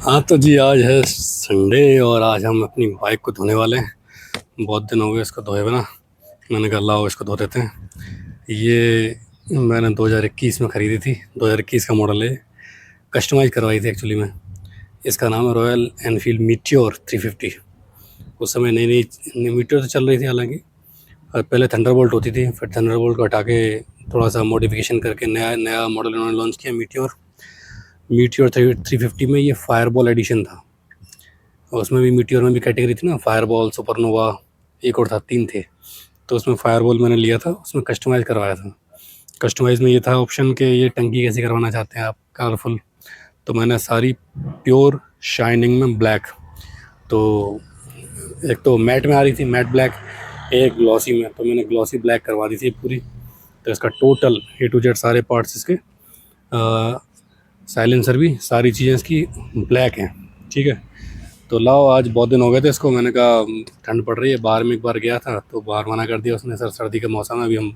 हाँ तो जी, आज है संडे और आज हम अपनी बाइक को धोने वाले हैं। बहुत दिन हो गए इसको धोए बिना। मैंने कहा लाओ इसको धो देते हैं। ये मैंने 2021 में ख़रीदी थी। 2021 का मॉडल है। कस्टमाइज़ करवाई थी एक्चुअली में। इसका नाम है रॉयल एनफील्ड मीटियोर 350। उस समय नई नई मीटियोर तो चल रही थी हालांकि। और पहले थंडरबोल्ट होती थी, फिर थंडरबोल्ट को हटा के थोड़ा सा मॉडिफिकेशन करके नया नया मॉडल उन्होंने लॉन्च किया मीटियोर। मीटियोर 350 में ये फायरबॉल एडिशन था। और उसमें भी मीटियोर में भी कैटेगरी थी ना, फायरबॉल, सुपरनोवा, एक और था, 3 थे। तो उसमें फायरबॉल मैंने लिया था, उसमें कस्टमाइज़ करवाया था। कस्टमाइज़ में ये था ऑप्शन कि ये टंकी कैसे करवाना चाहते हैं आप कलरफुल। तो मैंने सारी प्योर शाइनिंग में ब्लैक, तो एक तो मैट में आ रही थी, मैट ब्लैक, एक ग्लॉसी में, तो मैंने ग्लॉसी ब्लैक करवा दी थी पूरी। तो इसका टोटल ए टू जेड सारे पार्ट्स इसके, साइलेंसर भी, सारी चीज़ें इसकी ब्लैक हैं। ठीक है। तो लाओ, आज बहुत दिन हो गए थे इसको, मैंने कहा ठंड पड़ रही है, बाहर में एक बार गया था तो बाहर मना कर दिया उसने, सर सर्दी का मौसम है, अभी हम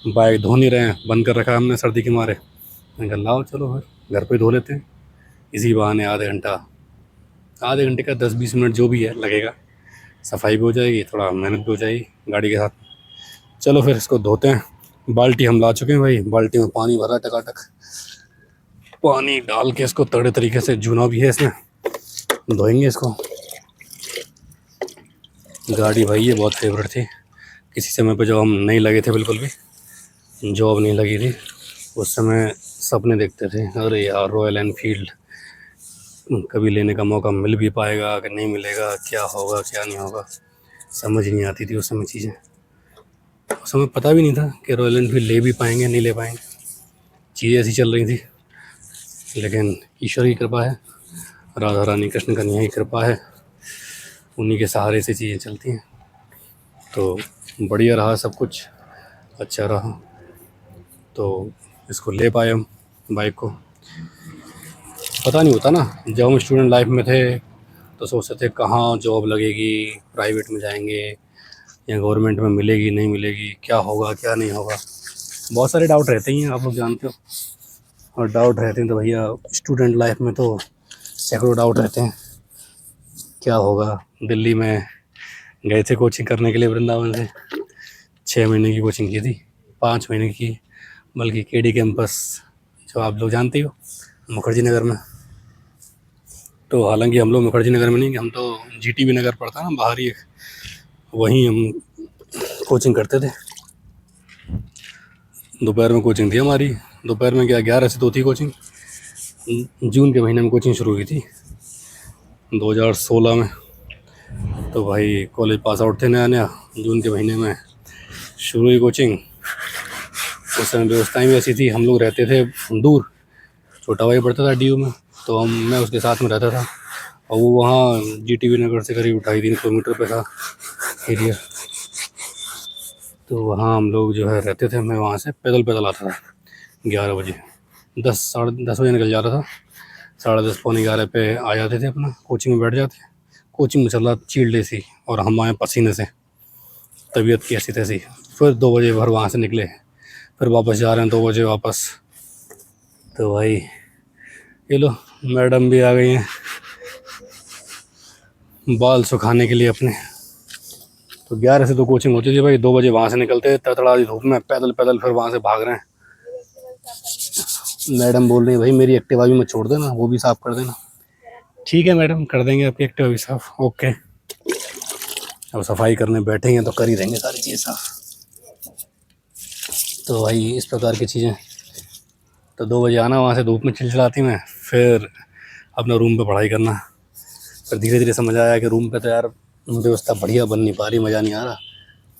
बाइक धो नहीं रहे हैं, बंद कर रखा है हमने सर्दी के मारे। मैंने कहा लाओ चलो फिर घर पे धो लेते हैं, इसी बहाने आधे घंटे का 10-20 मिनट जो भी है लगेगा, सफाई भी हो जाएगी, थोड़ा मेहनत भी हो जाएगी गाड़ी के साथ। चलो फिर इसको धोते हैं। बाल्टी हम ला चुके हैं भाई, बाल्टी में पानी भरा टकाटक, पानी डाल के इसको तगड़े तरीके से, जूना भी है इसमें, धोएंगे इसको। गाड़ी भाई ये बहुत फेवरेट थी। किसी समय पे जब हम नहीं लगे थे, बिल्कुल भी जॉब नहीं लगी थी, उस समय सपने देखते थे, अरे यार रॉयल एनफील्ड कभी लेने का मौका मिल भी पाएगा कि नहीं मिलेगा, क्या होगा क्या नहीं होगा, समझ ही नहीं आती थी उस समय चीज़ें। उस समय पता भी नहीं था कि रॉयल एनफील्ड ले भी पाएंगे नहीं ले पाएंगे, चीज़ें ऐसी चल रही थी। लेकिन ईश्वर की कृपा है, राधा रानी कृष्ण कन्हैया की कृपा है, उन्हीं के सहारे से चीज़ें चलती हैं। तो बढ़िया रहा, सब कुछ अच्छा रहा, तो इसको ले पाए हम बाइक को। पता नहीं होता ना, जब हम स्टूडेंट लाइफ में थे तो सोचते थे कहाँ जॉब लगेगी, प्राइवेट में जाएंगे या गवर्नमेंट में मिलेगी नहीं मिलेगी, क्या होगा क्या नहीं होगा, बहुत सारे डाउट रहते ही हैं, आप लोग जानते हो। और डाउट रहते हैं तो भैया स्टूडेंट लाइफ में तो सैकड़ों डाउट रहते हैं, क्या होगा। दिल्ली में गए थे कोचिंग करने के लिए वृंदावन से, 6 महीने की कोचिंग की थी, 5 महीने की, बल्कि केडी कैंपस जो आप लोग जानते हो मुखर्जी नगर में। तो हालांकि हम लोग मुखर्जी नगर में नहीं, हम तो जीटीबी नगर पड़ता है ना बाहर ही, वहीं हम कोचिंग करते थे। दोपहर में कोचिंग थी हमारी, दोपहर में क्या 11 से 2 थी कोचिंग। जून के महीने में कोचिंग शुरू हुई थी 2016 में। तो भाई कॉलेज पास आउट थे नया नया, जून के महीने में शुरू हुई कोचिंग। उस समय व्यवस्थाएँ भी ऐसी थी, हम लोग रहते थे दूर, छोटा भाई पढ़ता था डीयू में, तो मैं उसके साथ में रहता था, और वो वहाँ जीटीबी नगर से करीब 2.5-3 किलोमीटर पे था एरिया। तो वहाँ हम लोग जो है रहते थे, मैं वहाँ से पैदल पैदल आता था 11 बजे, 10 साढ़े 10 बजे निकल जाता था, 10:30 पौने 11 पे आ जाते थे, अपना कोचिंग में बैठ जाते। कोचिंग में चल रहा चील्ड एसी, और हम आए पसीने से, तबीयत की ऐसी तैसी। फिर 2 बजे भर वहाँ से निकले, फिर वापस जा रहे हैं 2 बजे वापस। तो भाई ये लो मैडम भी आ गई हैं बाल सुखाने के लिए अपने। तो 11 से 2 कोचिंग होती थी भाई, 2 बजे वहाँ से निकलते, तड़तड़ाती धूप में पैदल पैदल, फिर वहाँ से भाग रहे हैं। मैडम बोल रही है भाई मेरी एक्टिवा भी मत छोड़ देना, वो भी साफ़ कर देना। ठीक है मैडम, कर देंगे आपकी एक्टिवा भी साफ़, ओके। अब सफाई करने बैठेंगे तो कर ही देंगे सारी चीज़ें साफ़। तो भाई इस प्रकार की चीज़ें। तो 2 बजे आना वहाँ से धूप में चिलचिलाती में, फिर अपना रूम पे पढ़ाई करना। फिर धीरे धीरे समझ आया कि रूम पे तो यार व्यवस्था बढ़िया बन नहीं पा रही, मज़ा नहीं आ रहा।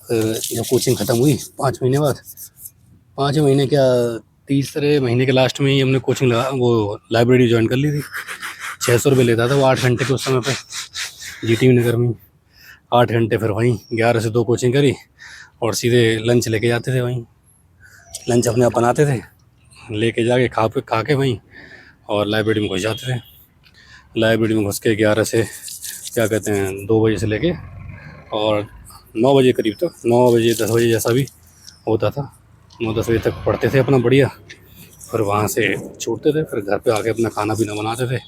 फिर जब कोचिंग ख़त्म हुई 5 महीने बाद, 5 महीने क्या, तीसरे महीने के लास्ट में ही हमने कोचिंग लगा, वो लाइब्रेरी ज्वाइन कर ली थी। 600 रुपये लेता था वो 8 घंटे के उस समय पे, जीटीबी नगर में 8 घंटे। फिर वहीं 11 से 2 कोचिंग करी, और सीधे लंच लेके जाते थे वहीं। लंच अपने आप बनाते थे, लेके जाके खा के वहीं, और लाइब्रेरी में घुस जाते थे। लाइब्रेरी में घुस के 11 से क्या कहते हैं 2 बजे से लेके और 9 बजे करीब तक, 9 बजे 10 बजे जैसा भी होता था, 9-10 बजे तक पढ़ते थे अपना बढ़िया। फिर वहाँ से छूटते थे, फिर घर पे आके अपना खाना पीना बनाते थे,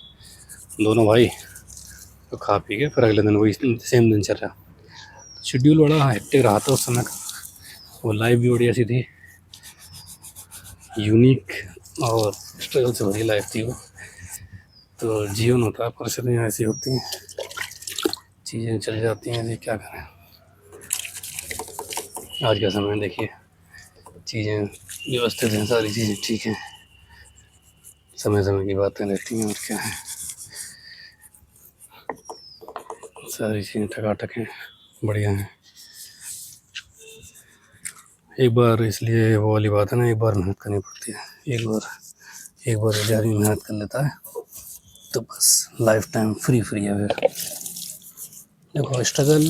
दोनों भाई। तो खा पी के फिर अगले दिन वही सेम दिन चल रहा। शेड्यूल बड़ा हेक्टिक रहा था उस समय का। वो लाइफ भी बढ़िया सी थी, यूनिक और स्ट्रगल से भरी लाइफ थी वो। तो जीवन होता है, परिस्थितियाँ ऐसी होती हैं, चीज़ें चल जाती हैं ऐसे, क्या करें। आज का समय देखिए, चीज़ें व्यवस्थित हैं, सारी चीज़ें ठीक हैं, समय समय की बातें रहती हैं, और क्या है, सारी चीज़ें ठकाठक हैं, बढ़िया हैं। एक बार इसलिए वो वाली बात है ना, एक बार मेहनत करनी पड़ती है। एक बार यदि आदमी मेहनत कर लेता है तो बस लाइफ टाइम फ्री है। फिर देखो, स्ट्रगल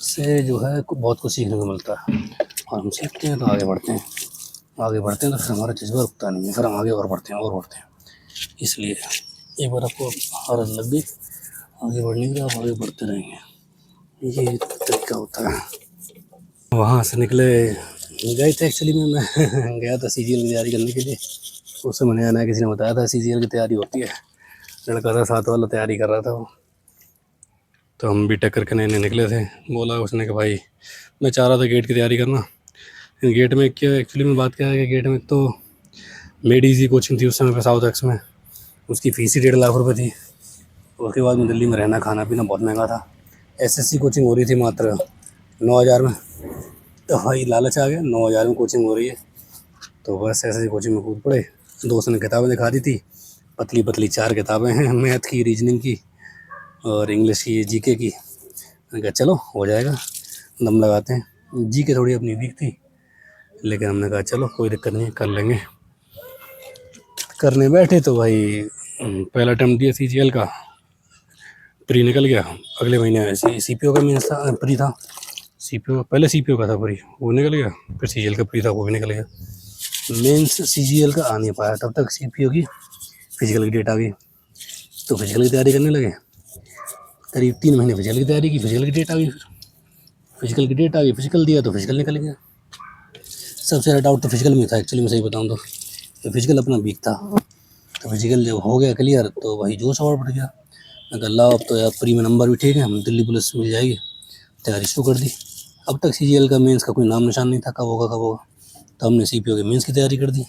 से जो है बहुत कुछ सीखने को मिलता है, और हम सीखते हैं तो आगे बढ़ते हैं। तो फिर हमारा जज्बा रुकता नहीं है, फिर हम आगे और बढ़ते हैं। इसलिए एक बार आपको हालत लग गई आगे बढ़ने की, आप आगे बढ़ते रहेंगे, ये तरीका होता है। वहाँ से निकले, गए थे एक्चुअली में मैं गया था CGL की तैयारी करने के लिए। उससे मैंने आना, किसी ने बताया था CGL की तैयारी होती है, लड़का था साथ वाला तैयारी कर रहा था वो। तो हम B.Tech करके नए निकले थे। बोला उसने कि भाई मैं चाह रहा था गेट की तैयारी करना। गेट में क्या एक्चुअली में बात क्या है कि गेट में तो मेड ईजी कोचिंग थी उस समय पे साउथ एक्स में, उसकी फ़ीस ही 1.5 लाख रुपये थी। उसके बाद में दिल्ली में रहना खाना पीना बहुत महंगा था। SSC कोचिंग हो रही थी मात्र 9,000 में। तो भाई लालच आ गया, 9,000 में कोचिंग हो रही है, तो बस SSC कोचिंग में कूद पड़े। दोस्त ने किताबें दिखा दी थी, पतली पतली 4 किताबें हैं, मैथ की, रीजनिंग की और इंग्लिश की, GK की। मैंने कहा चलो हो जाएगा, दम लगाते हैं। GK थोड़ी अपनी वीक थी, लेकिन हमने कहा चलो कोई दिक्कत नहीं, कर लेंगे। करने बैठे तो भाई पहला अटेम्प्ट दिया CGL का, प्री निकल गया। अगले महीने CPO का मीन्स था, प्री था। पहले CPO का था प्री, वो निकल गया। फिर CGL का प्री था, वो भी निकल गया। मेंस CGL का आ नहीं पाया, तब तक CPO की फिजिकल की डेट आ गई। तो फिजिकल की तैयारी करने लगे, करीब 3 महीने फिजिकल की तैयारी की, फिजिकल की डेट आ गई। फिजिकल दिया तो फिजिकल निकल गया। सबसे ज़्यादा डाउट तो फिजिकल में था एक्चुअली में, सही बताऊँ तो फिजिकल अपना वीक था। तो फिजिकल जब हो गया क्लियर तो वही जोश और बढ़ गया। मैं कहा ला, अब तो यार प्री में नंबर भी ठीक है, हम दिल्ली पुलिस मिल जाएगी। तैयारी शुरू कर दी। अब तक CGL का मेंस का कोई नाम निशान नहीं था, कब होगा। तो हमने CPO के मेंस की तैयारी कर दी।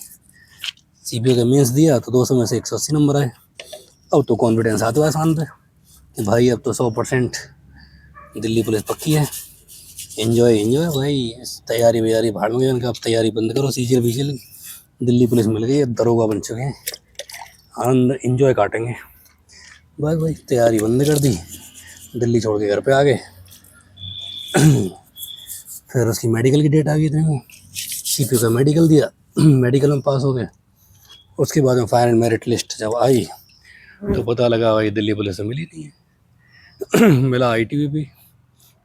CPO का मेंस दिया तो 200 में से 180 नंबर आए। अब तो कॉन्फिडेंस आता है आसान पे कि भाई अब तो 100% दिल्ली पुलिस पक्की है। एंजॉय भाई, तैयारी वैयारी भाड़ में गई। अब तैयारी बंद करो, CGL दिल्ली पुलिस मिल गई, अब दरोगा बन चुके हैं, आनंद एंजॉय काटेंगे। बस भाई तैयारी बंद कर दी, दिल्ली छोड़ के घर पे आ गए। फिर उसकी मेडिकल की डेट आ गई थी, CPO का मेडिकल दिया, मेडिकल में पास हो गए। उसके बाद में फाइनल मेरिट लिस्ट जब आई तो पता लगा भाई दिल्ली पुलिस से मिली नहीं है। मिला ITBP।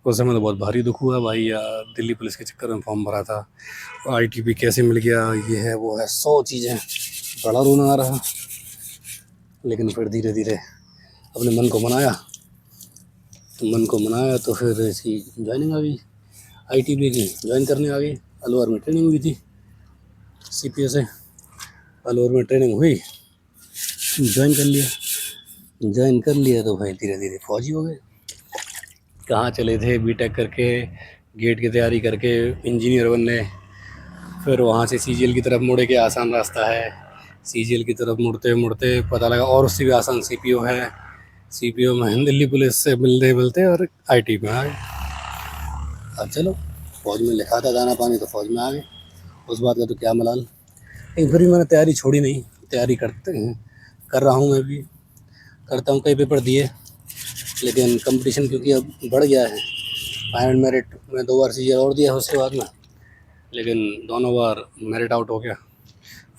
उस समय तो बहुत भारी दुख हुआ भाई यार, दिल्ली पुलिस के चक्कर में फॉर्म भरा था, ITBP कैसे मिल गया, ये है वो है, 100 चीज़ें, बड़ा रोना आ रहा। लेकिन फिर धीरे धीरे अपने मन को मनाया तो फिर इसकी ज्वाइनिंग आ गई, ITBP की ज्वाइन करने आ गई। अलवर में ट्रेनिंग हुई थी CPO से, अलवर में ट्रेनिंग हुई, ज्वाइन कर लिया तो भाई धीरे धीरे फौजी हो गए। कहाँ चले थे B.Tech करके, गेट की तैयारी करके इंजीनियर बनने, फिर वहाँ से CGL की तरफ मुड़े के आसान रास्ता है, CGL की तरफ मुड़ते मुड़ते पता लगा और उससे भी आसान CPO है। CPO में दिल्ली पुलिस से मिलते और IT में आ गए। अब चलो, फौज में लिखा था दाना पानी तो फौज में आ गए, उस बात का तो क्या मलाल। लेकिन फिर भी मैंने तैयारी छोड़ी नहीं, तैयारी कर रहा हूँ, मैं भी करता हूँ। कई पेपर दिए, लेकिन कंपटीशन क्योंकि अब बढ़ गया है। फाइनल मेरिट में 2 बार CGL और दिया उसके बाद में, लेकिन दोनों बार मेरिट आउट हो गया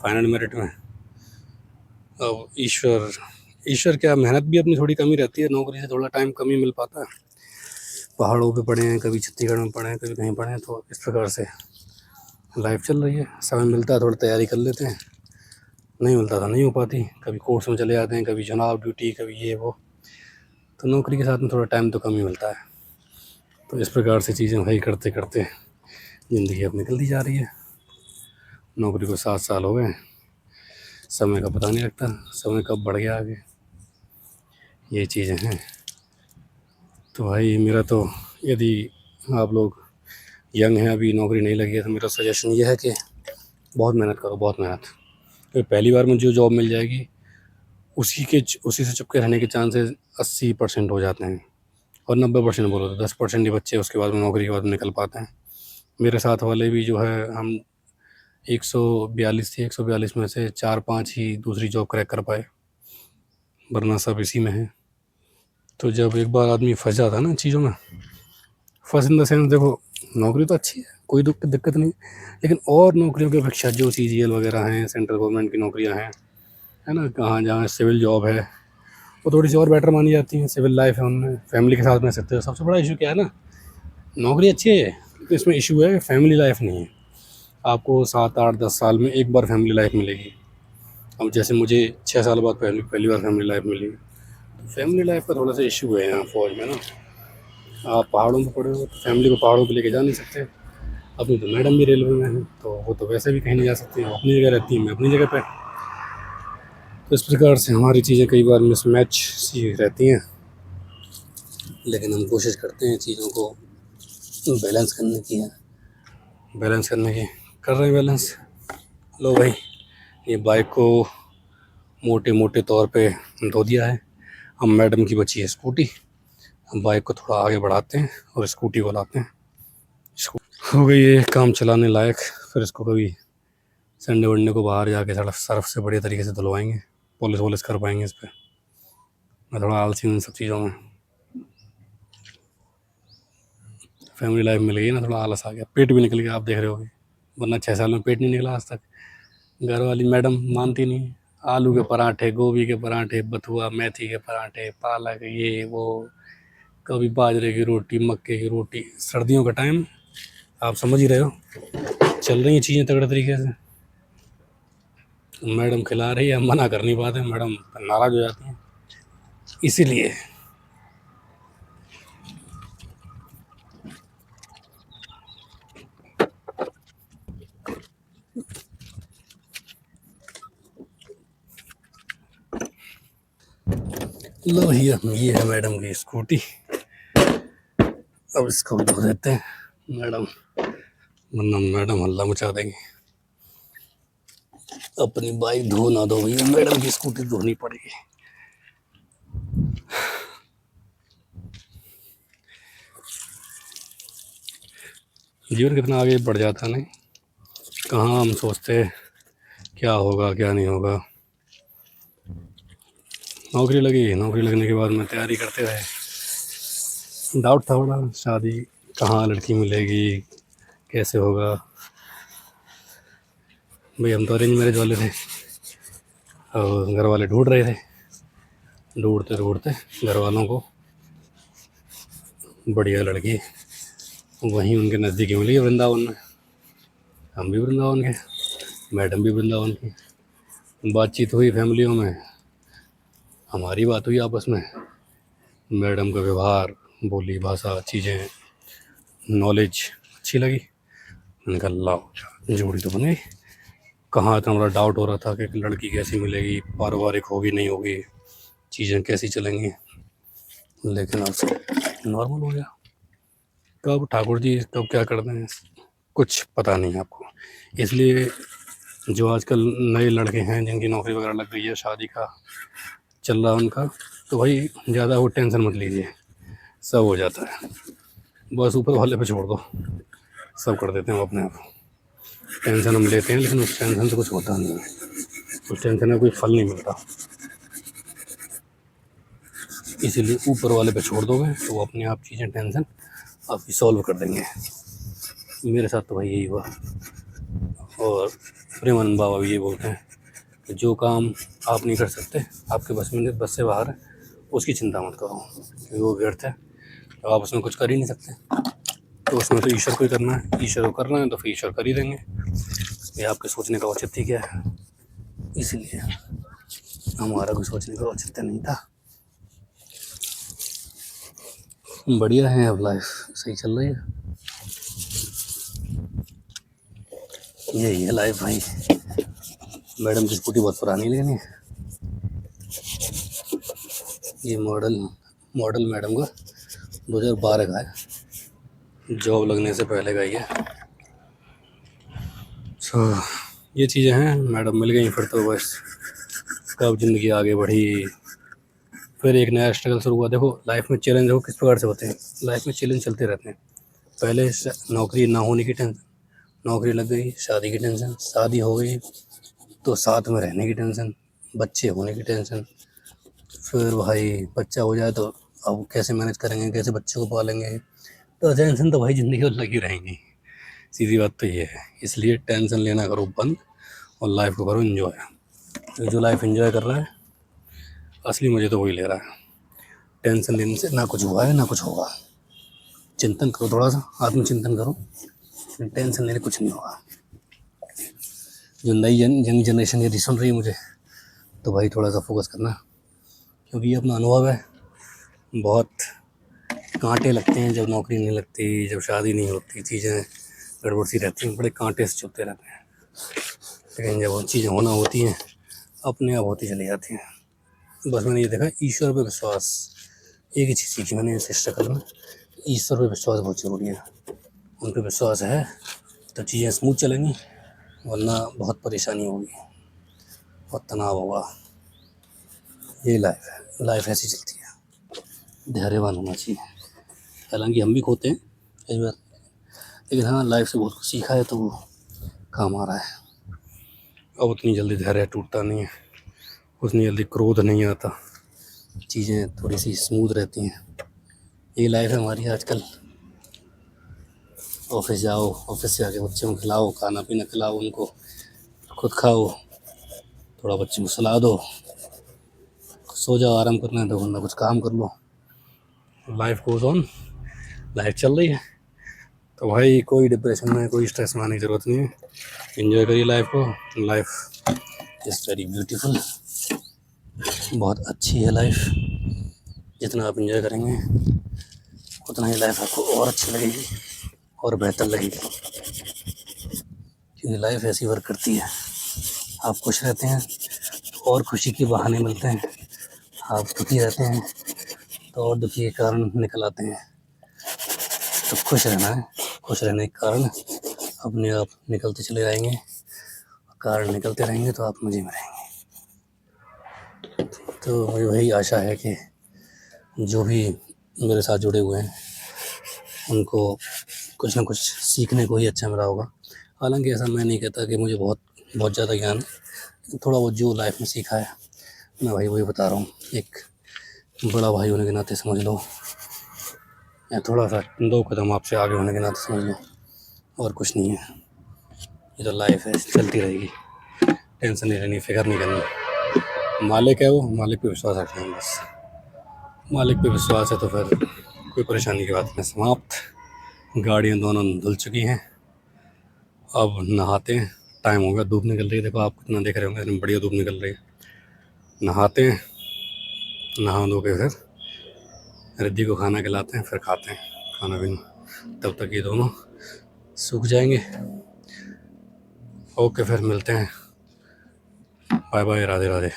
फाइनल मेरिट में। अब ईश्वर क्या, मेहनत भी अपनी थोड़ी कमी रहती है, नौकरी से थोड़ा टाइम कम ही मिल पाता है। पहाड़ों पे पड़े हैं, कभी छत्तीसगढ़ में पड़े हैं, कभी कहीं पड़े हैं, तो इस प्रकार से लाइफ चल रही है। समय मिलता है थोड़ा तैयारी कर लेते हैं, नहीं मिलता तो नहीं हो पाती। कभी कोर्स में चले जाते हैं, कभी चुनाव ड्यूटी, कभी ये वो, तो नौकरी के साथ में थोड़ा टाइम तो कम ही मिलता है। तो इस प्रकार से चीज़ें भाई करते करते ज़िंदगी अब निकलती जा रही है। नौकरी को 7 साल हो गए, समय का पता नहीं लगता, समय कब बढ़ गया आगे। ये चीज़ें हैं। तो भाई मेरा तो, यदि आप लोग यंग हैं, अभी नौकरी नहीं लगी है, तो मेरा सजेशन ये है कि बहुत मेहनत करो, बहुत मेहनत। तो पहली बार में जो जॉब मिल जाएगी उसी से चिपके रहने के चांसेस 80% हो जाते हैं, और 90% बोलो तो 10% ही बच्चे उसके बाद में नौकरी के बाद में निकल पाते हैं। मेरे साथ वाले भी जो है, हम 142 थे, 142 में से 4-5 ही दूसरी जॉब क्रैक कर पाए, वरना सब इसी में है। तो जब एक बार आदमी फंस जाता है ना चीज़ों में, फर्स्ट इन द सेंस, देखो नौकरी तो अच्छी है, कोई दिक्कत नहीं, लेकिन और नौकरियों की अपेक्षा जो CGL वगैरह हैं, सेंट्रल गवर्नमेंट की नौकरियां हैं, है ना, कहाँ जहाँ सिविल जॉब है, वो थोड़ी सी और बेटर मानी जाती हैं। सिविल लाइफ है, उनमें फैमिली के साथ रह सकते हो। सबसे बड़ा इशू क्या है ना, नौकरी अच्छी है तो इसमें इशू है फैमिली लाइफ नहीं है। आपको 7-8-10 साल में एक बार फैमिली लाइफ मिलेगी। अब जैसे मुझे 6 साल बाद पहली बार फैमिली लाइफ मिली। तो फैमिली लाइफ का थोड़ा सा इशू है यहाँ फौज में ना। आप पहाड़ों में पड़े हो तो फैमिली को पहाड़ों पे लेके जा नहीं सकते। अपनी तो मैडम भी रेलवे में है, तो वो तो वैसे भी कहीं नहीं जा सकती, वो अपनी जगह रहती है, मैं अपनी जगह पे। तो इस प्रकार से हमारी चीज़ें कई बार मिसमैच सी रहती हैं, लेकिन हम कोशिश करते हैं चीज़ों को बैलेंस करने की है, बैलेंस करने की कर रहे हैं बैलेंस। लो भाई, ये बाइक को मोटे मोटे तौर पे धो दिया है। अब मैडम की बची है स्कूटी, हम बाइक को थोड़ा आगे बढ़ाते हैं और स्कूटी को लाते हैं। हो गई ये काम चलाने लायक। फिर इसको कभी संडे वनडे को बाहर जाके सर्फ से बढ़िया तरीके से धुलवाएंगे, पॉलिश वॉलिश कर पाएंगे इस पर। मैं थोड़ा आलसी हूँ इन सब चीज़ों में। फैमिली लाइफ मिल गई ना, थोड़ा आलस आ गया, पेट भी निकल गया, आप देख रहे होगे, वरना 6 साल में पेट नहीं निकला आज तक। घर वाली मैडम मानती नहीं, आलू के पराठे, गोभी के पराठे, बथुआ, मेथी के पराठे, पालक, ये वो, कभी बाजरे की रोटी, मक्के की रोटी। सर्दियों का टाइम, आप समझ ही रहे हो, चल रही हैं चीज़ें तगड़े तरीके से। मैडम खिला रही है, हम मना कर नहीं पाते, मैडम नाराज़ हो जाती हैं। इसीलिए लो भैया, ये है मैडम की स्कूटी। अब इसको भी धो देते हैं मैडम, वरना मैडम हल्ला मचा देंगी। अपनी बाइक धो ना दो भैया, मैडम की स्कूटी धोनी पड़ेगी। जीवन कितना आगे बढ़ जाता है नहीं, कहाँ हम सोचते क्या होगा क्या नहीं होगा। नौकरी लगी, नौकरी लगने के बाद में तैयारी करते रहे। डाउट था बड़ा, शादी कहाँ लड़की मिलेगी, कैसे होगा। भाई हम तो अरेंज मैरिज वाले थे, और घर वाले ढूंढ रहे थे। ढूंढते ढूंढते घर वालों को बढ़िया लड़की वहीं उनके नज़दीक ही मिली, वृंदावन में। हम भी वृंदावन के, मैडम भी वृंदावन की। बातचीत हुई फैमिलियों में, हमारी बात हुई आपस में। मैडम का व्यवहार, बोली भाषा, चीज़ें, नॉलेज अच्छी लगी। मैंने कहा लाओ, जोड़ी तो बन गई। कहाँ इतना बड़ा डाउट हो रहा था कि लड़की कैसी मिलेगी, पारिवारिक होगी नहीं होगी, चीज़ें कैसी चलेंगी, लेकिन अब सब नॉर्मल हो गया। कब ठाकुर जी कब क्या करते हैं कुछ पता नहीं आपको। इसलिए जो आजकल नए लड़के हैं जिनकी नौकरी वगैरह लग गई है, शादी का चल रहा है उनका, तो भाई ज़्यादा वो टेंशन मत लीजिए, सब हो जाता है। बस ऊपर वाले पे छोड़ दो, सब कर देते हैं वो अपने आप। टेंशन हम लेते हैं, लेकिन उस टेंशन से कुछ होता नहीं है, उस टेंशन में कोई फल नहीं मिलता। इसीलिए ऊपर वाले पे छोड़ दोगे तो वो अपने आप चीज़ें, टेंशन आपकी सॉल्व कर देंगे। मेरे साथ तो भाई यही हुआ। और प्रेमानंद बाबा भी ये बोलते हैं कि जो काम आप नहीं कर सकते, आपके बस से बाहर है, उसकी चिंता मत करो, क्योंकि वो व्यर्थ है, तो आप उसमें कुछ कर ही नहीं सकते। तो उसमें तो ईश्वर को ही करना है, ईश्वर को करना है तो फिर ईश्वर कर ही देंगे। ये आपके सोचने का औचित्य क्या है, इसीलिए हमारा कोई सोचने का औचित्य नहीं था। बढ़िया है, अब लाइफ सही चल रही है, यही है लाइफ भाई। मैडम की स्कूटी बहुत पुरानी, लेकिन ये मॉडल मॉडल मैडम का 2012 का है, जॉब लगने से पहले का ही है। ये चीज़ें हैं, मैडम मिल गई फिर तो बस कब ज़िंदगी आगे बढ़ी। फिर एक नया स्ट्रगल शुरू हुआ। देखो लाइफ में चैलेंज देखो किस प्रकार से होते हैं, लाइफ में चैलेंज चलते रहते हैं। पहले नौकरी ना होने की टेंशन, नौकरी लग गई, शादी की टेंशन, शादी हो गई तो साथ में रहने की टेंशन, बच्चे होने की टेंशन, फिर भाई बच्चा हो जाए तो अब कैसे मैनेज करेंगे, कैसे बच्चे को पालेंगे, तो टेंशन तो भाई ज़िंदगी में लगी रहेंगी। सीधी बात तो ये है। इसलिए टेंशन लेना करो बंद और लाइफ को करो एंजॉय। तो जो लाइफ एंजॉय कर रहा है असली मज़े तो वही ले रहा है। टेंशन लेने से ना कुछ हुआ है ना कुछ होगा। चिंतन करो, थोड़ा सा आत्मचिंतन करो, टेंशन लेने कुछ नहीं होगा। जो नई यंग जनरेशन यदि सुन रही है मुझे, तो भाई थोड़ा सा फोकस करना, क्योंकि ये अपना अनुभव है। बहुत कांटे लगते हैं जब नौकरी नहीं लगती, जब शादी नहीं होती, चीज़ें गड़बड़ सी रहती हैं, बड़े कांटे से चुभते रहते हैं। लेकिन जब वो चीज़ें होना होती हैं अपने आप होती चली जाती हैं। बस मैंने ये देखा, ईश्वर पे विश्वास, एक ही चीज़ सीखी मैंने इस स्ट्रगल में, ईश्वर पे विश्वास बहुत ज़रूरी है। उन पे विश्वास है तो चीज़ें स्मूथ चलेंगी, वरना बहुत परेशानी होगी, बहुत तनाव होगा। ये लाइफ है, लाइफ ऐसी चलती है, धैर्यवान होना चाहिए। हालांकि हम भी खोते हैं कई बार, लेकिन हाँ लाइफ से बहुत कुछ सीखा है तो वो काम आ रहा है। अब उतनी जल्दी धैर्य टूटता नहीं है, उतनी जल्दी क्रोध नहीं आता, चीज़ें थोड़ी सी स्मूथ रहती हैं। ये लाइफ है हमारी आजकल। ऑफिस जाओ, ऑफिस से आके बच्चों को खिलाओ, खाना पीना खिलाओ उनको, खुद खाओ, थोड़ा बच्चों को सुला दो, सो जाओ, आराम करना है तो वरना कुछ काम कर लो। लाइफ गोज़ ऑन, लाइफ चल रही है। तो भाई कोई डिप्रेशन में, कोई स्ट्रेस में आने की ज़रूरत नहीं है। एंजॉय करिए लाइफ को। लाइफ इज़ वेरी ब्यूटीफुल, बहुत अच्छी है लाइफ। जितना आप एंजॉय करेंगे उतना ही लाइफ आपको और अच्छी लगेगी और बेहतर लगेगी, क्योंकि लाइफ ऐसी वर्क करती है। आप खुश रहते हैं तो और खुशी के बहाने मिलते हैं, आप दुखी रहते हैं तो और दुखी के कारण निकल आते हैं। तो खुश रहना है, खुश रहने के कारण अपने आप निकलते चले जाएंगे, कारण निकलते रहेंगे तो आप मज़े में रहेंगे। तो मुझे वही आशा है कि जो भी मेरे साथ जुड़े हुए हैं उनको कुछ ना कुछ सीखने को ही अच्छा मिला होगा। हालांकि ऐसा मैं नहीं कहता कि मुझे बहुत बहुत ज़्यादा ज्ञान है, थोड़ा बहुत जो लाइफ में सीखा है मैं भाई वही बता रहा हूँ। एक बड़ा भाई होने के नाते समझ लो, या थोड़ा सा 2 कदम आपसे आगे होने के नाते समझ लो, और कुछ नहीं है। ये तो लाइफ है, चलती रहेगी, टेंशन नहीं लेनी, फिक्र नहीं करनी। मालिक है वो, मालिक पे विश्वास रखना है बस। मालिक पे विश्वास है तो फिर कोई परेशानी की बात नहीं। समाप्त। गाड़ियाँ दोनों धुल चुकी हैं, अब नहाते हैं। टाइम हो गया, धूप निकल रही है, देखो आप कितना देख रहे होंगे, इतनी बढ़िया धूप निकल रही है। नहाते हैं, नहा धो के फिर रिद्धि को खाना खिलाते हैं, फिर खाते हैं खाना पीना। तब तक ये दोनों सूख जाएंगे। ओके, फिर मिलते हैं। Bye bye, Radhe Radhe.